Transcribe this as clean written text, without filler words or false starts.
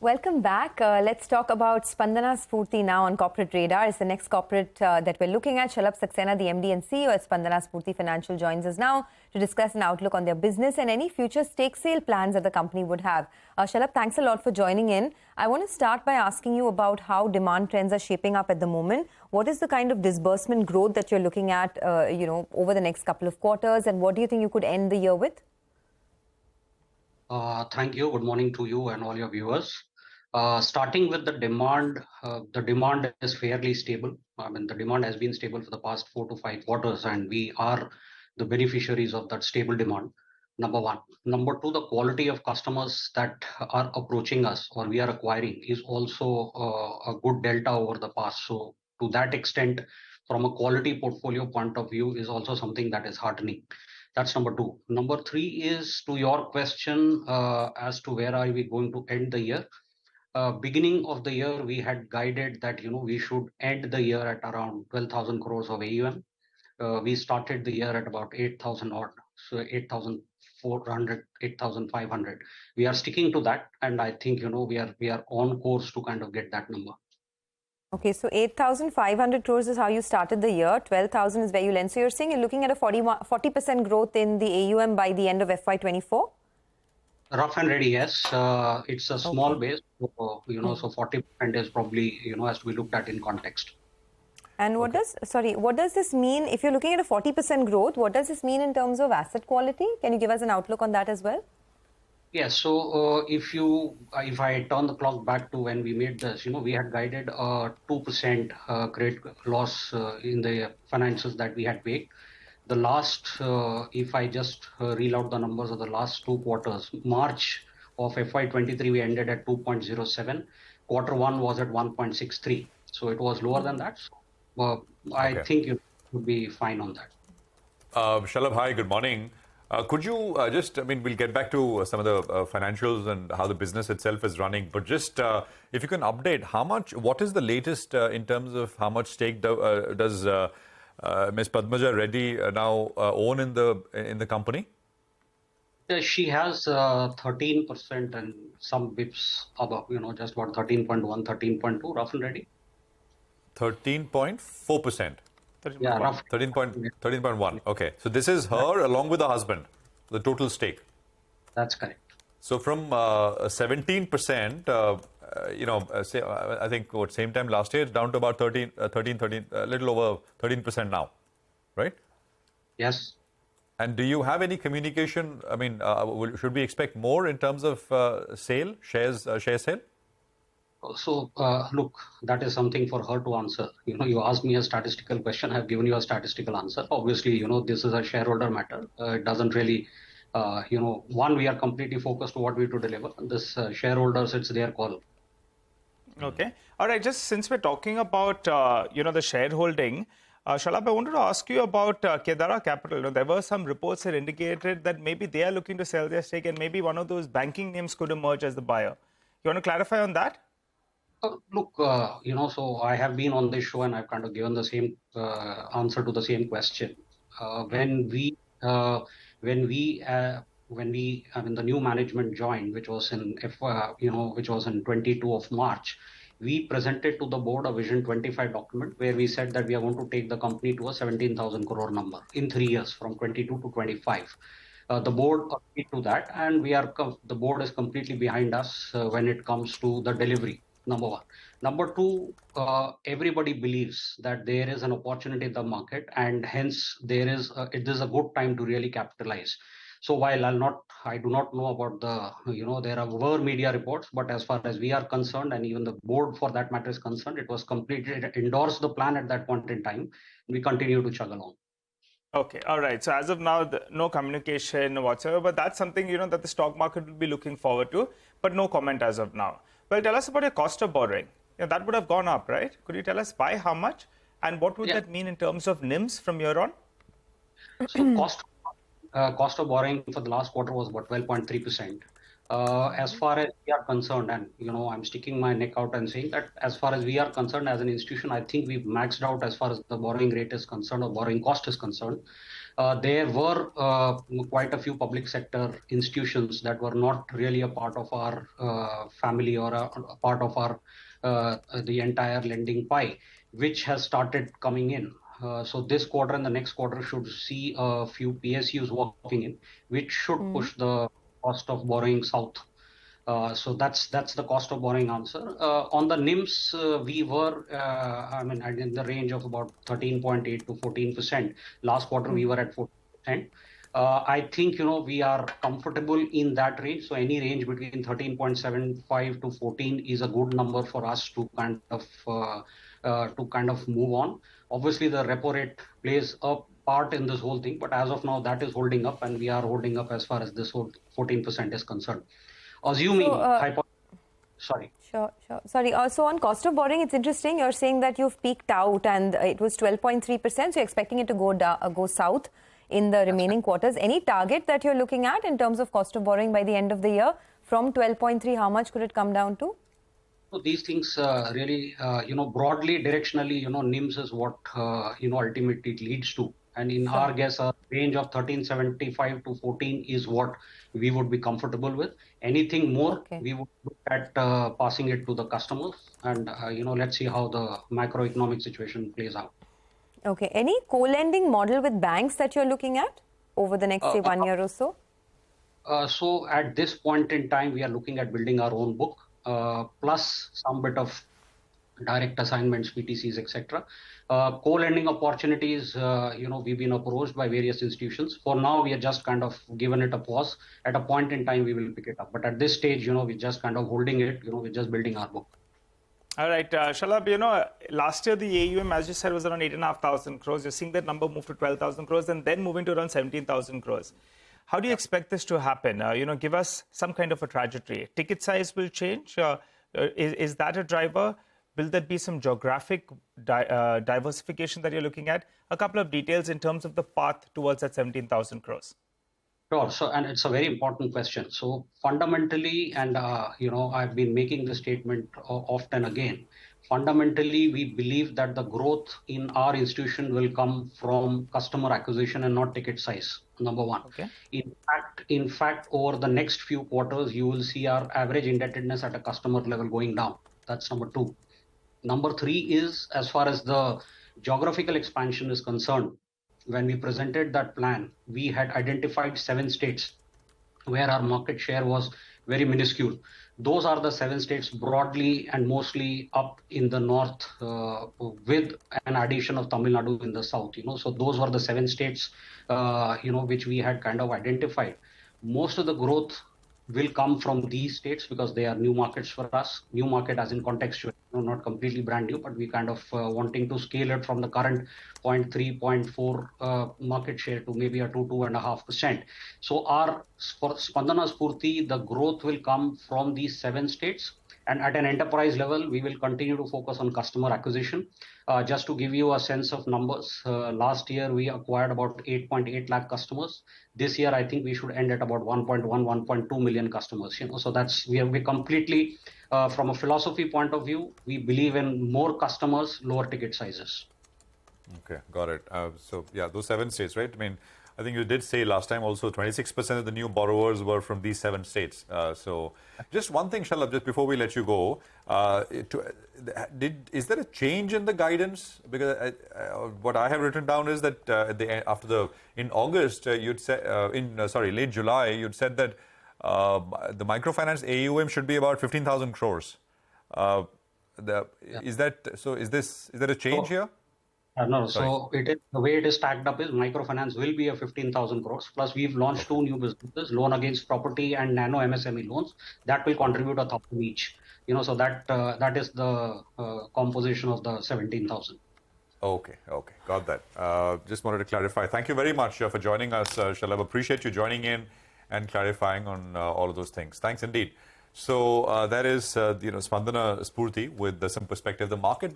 Welcome back. Let's talk about Spandana Sphoorty now on Corporate Radar. It's the next corporate that we're looking at. Shalabh Saxena, the MD and CEO at Spandana Sphoorty Financial, joins us now to discuss an outlook on their business and any future stake sale plans that the company would have. Shalabh, thanks a lot for joining in. I want to start by asking you about how demand trends are shaping up at the moment. What is the kind of disbursement growth that you're looking at, over the next couple of quarters, and what do you think you could end the year with? Thank you. Good morning to you and all your viewers. Starting with the demand is fairly stable. I mean, the demand has been stable for the past 4 to 5 quarters, and we are the beneficiaries of that stable demand. Number one. Number two, the quality of customers that are approaching us or we are acquiring is also a good delta over the past. So to that extent, from a quality portfolio point of view, is also something that is heartening. That's number two. Number three is to your question as to where are we going to end the year. Beginning of the year, we had guided that we should end the year at around 12,000 crores of AUM. We started the year at about 8,000 odd, so 8,400, 8,500. We are sticking to that, and I think we are on course to kind of get that number. Okay, so 8,500 crores is how you started the year. 12,000 is where you lend. So you're saying you're looking at a 40% growth in the AUM by the end of FY24? Rough and ready, yes. It's a small base, so 40% is probably has to be looked at in context. And what does this mean if you're looking at a 40% growth? What does this mean in terms of asset quality? Can you give us an outlook on that as well? Yes. So if I turn the clock back to when we made this, we had guided 2% credit loss in the financials that we had baked. The last, if I just reel out the numbers of the last 2 quarters, March of FY23, we ended at 2.07. Quarter 1 was at 1.63. So it was lower than that. So, I think you would be fine on that. Shalabh, hi, good morning. Could you we'll get back to some of the financials and how the business itself is running, but just if you can update what is the latest in terms of how much stake does Ms. Padmaja Reddy now own in the company? She has 13% and some bips above, just about 13.1, 13.2, rough and ready. 13.4%. Yeah, rough. 13.1. Okay. So this is her along with the husband, the total stake. That's correct. So from 17%, I think same time last year, down to about 13, a little over 13% now, right? Yes. And do you have any communication? I mean, should we expect more in terms of share sale? So, look, that is something for her to answer. You asked me a statistical question. I have given you a statistical answer. Obviously, this is a shareholder matter. It doesn't really, we are completely focused on what we to deliver. This shareholders, it's their call. Okay. All right. Just since we're talking about, the shareholding, Shalabh, I wanted to ask you about Kedara Capital. There were some reports that indicated that maybe they are looking to sell their stake and maybe one of those banking names could emerge as the buyer. You want to clarify on that? Look, so I have been on this show and I've kind of given the same answer to the same question. When the new management joined, which was in 22 of March, we presented to the board a Vision 25 document where we said that we are going to take the company to a 17,000 crore number in 3 years from 22 to 25. The board agreed to that, and the board is completely behind us when it comes to the delivery. Number one. Number two, everybody believes that there is an opportunity in the market, and hence it is a good time to really capitalize. So while I do not know about there were media reports, but as far as we are concerned, and even the board for that matter is concerned, it was completely endorsed the plan at that point in time. We continue to chug along. Okay, all right. So as of now, no communication whatsoever, but that's something, that the stock market will be looking forward to, but no comment as of now. Well, tell us about your cost of borrowing. That would have gone up, right? Could you tell us by how much? And what would that mean in terms of NIMs from here on? So cost of borrowing for the last quarter was about 12.3%. As far as we are concerned, and I'm sticking my neck out and saying that as far as we are concerned as an institution, I think we've maxed out as far as the borrowing rate is concerned or borrowing cost is concerned. There were quite a few public sector institutions that were not really a part of our family or a part of our the entire lending pie, which has started coming in. So this quarter and the next quarter should see a few PSUs walking in, which should push the cost of borrowing south. So that's the cost of borrowing answer. On the NIMs, we were, in the range of about 13.8 to 14%. Last quarter, we were at 14%. I think, we are comfortable in that range. So any range between 13.75 to 14 is a good number for us to kind of move on. Obviously, the repo rate plays a part in this whole thing, but as of now, that is holding up, and we are holding up as far as this whole 14% is concerned. Assuming, sorry. Sure. Sorry. Also, on cost of borrowing, it's interesting. You're saying that you've peaked out and it was 12.3%. So you're expecting it to go south in the remaining quarters. Any target that you're looking at in terms of cost of borrowing by the end of the year? From 12.3, how much could it come down to? So these things really, broadly, directionally, NIMS is what, ultimately it leads to. And in our guess, a range of 13.75 to 14 is what we would be comfortable with. Anything more, we would look at passing it to the customers. And, let's see how the macroeconomic situation plays out. Okay. Any co-lending model with banks that you're looking at over the next, say, 1 year or so? So at this point in time, we are looking at building our own book, plus some bit of direct assignments, PTCs, etc. Co-lending opportunities, we've been approached by various institutions. For now, we are just kind of given it a pause. At a point in time, we will pick it up. But at this stage, we're just kind of holding it. We're just building our book. All right, Shalabh, last year the AUM, as you said, was around 8,500 crores. You're seeing that number move to 12,000 crores and then moving to around 17,000 crores. How do you expect this to happen? Give us some kind of a trajectory. Ticket size will change. Is that a driver? Will there be some geographic diversification that you're looking at? A couple of details in terms of the path towards that 17,000 crores. Sure. So, and it's a very important question. So fundamentally, and, I've been making this statement often again, fundamentally, we believe that the growth in our institution will come from customer acquisition and not ticket size, number one. Okay. In fact, over the next few quarters, you will see our average indebtedness at a customer level going down. That's number two. Number three is, as far as the geographical expansion is concerned, when we presented that plan, we had identified 7 states where our market share was very minuscule. Those are the 7 states broadly and mostly up in the north, with an addition of Tamil Nadu in the south. So those were the 7 states, which we had kind of identified. Most of the growth will come from these states because they are new markets for us. New market as in contextual, not completely brand new, but we kind of wanting to scale it from the current 0.3, 0.4 market share to maybe a 2.5%. So for Spandana Sphoorty, the growth will come from these 7 states. And at an enterprise level, we will continue to focus on customer acquisition. Just to give you a sense of numbers, last year we acquired about 8.8 lakh customers. This year, I think we should end at about 1.1, 1.2 million customers. So we completely, from a philosophy point of view, we believe in more customers, lower ticket sizes. Okay, got it. So yeah, those 7 states, right? I think you did say last time also 26% of the new borrowers were from these 7 states. So just one thing, Shalabh, just before we let you go, is there a change in the guidance? Because what I have written down is that in August, you'd said, late July, you'd said that the microfinance AUM should be about 15,000 crores. Is there a change here? No, so the way it is stacked up is microfinance will be a 15,000 crores. Plus, we've launched 2 new businesses, loan against property and nano MSME loans. That will contribute 1,000 each. So that is the composition of the 17,000. Okay, got that. Just wanted to clarify. Thank you very much for joining us, Shalabh. Appreciate you joining in and clarifying on all of those things. Thanks indeed. So that is, Spandana Sphoorty with some perspective. The market.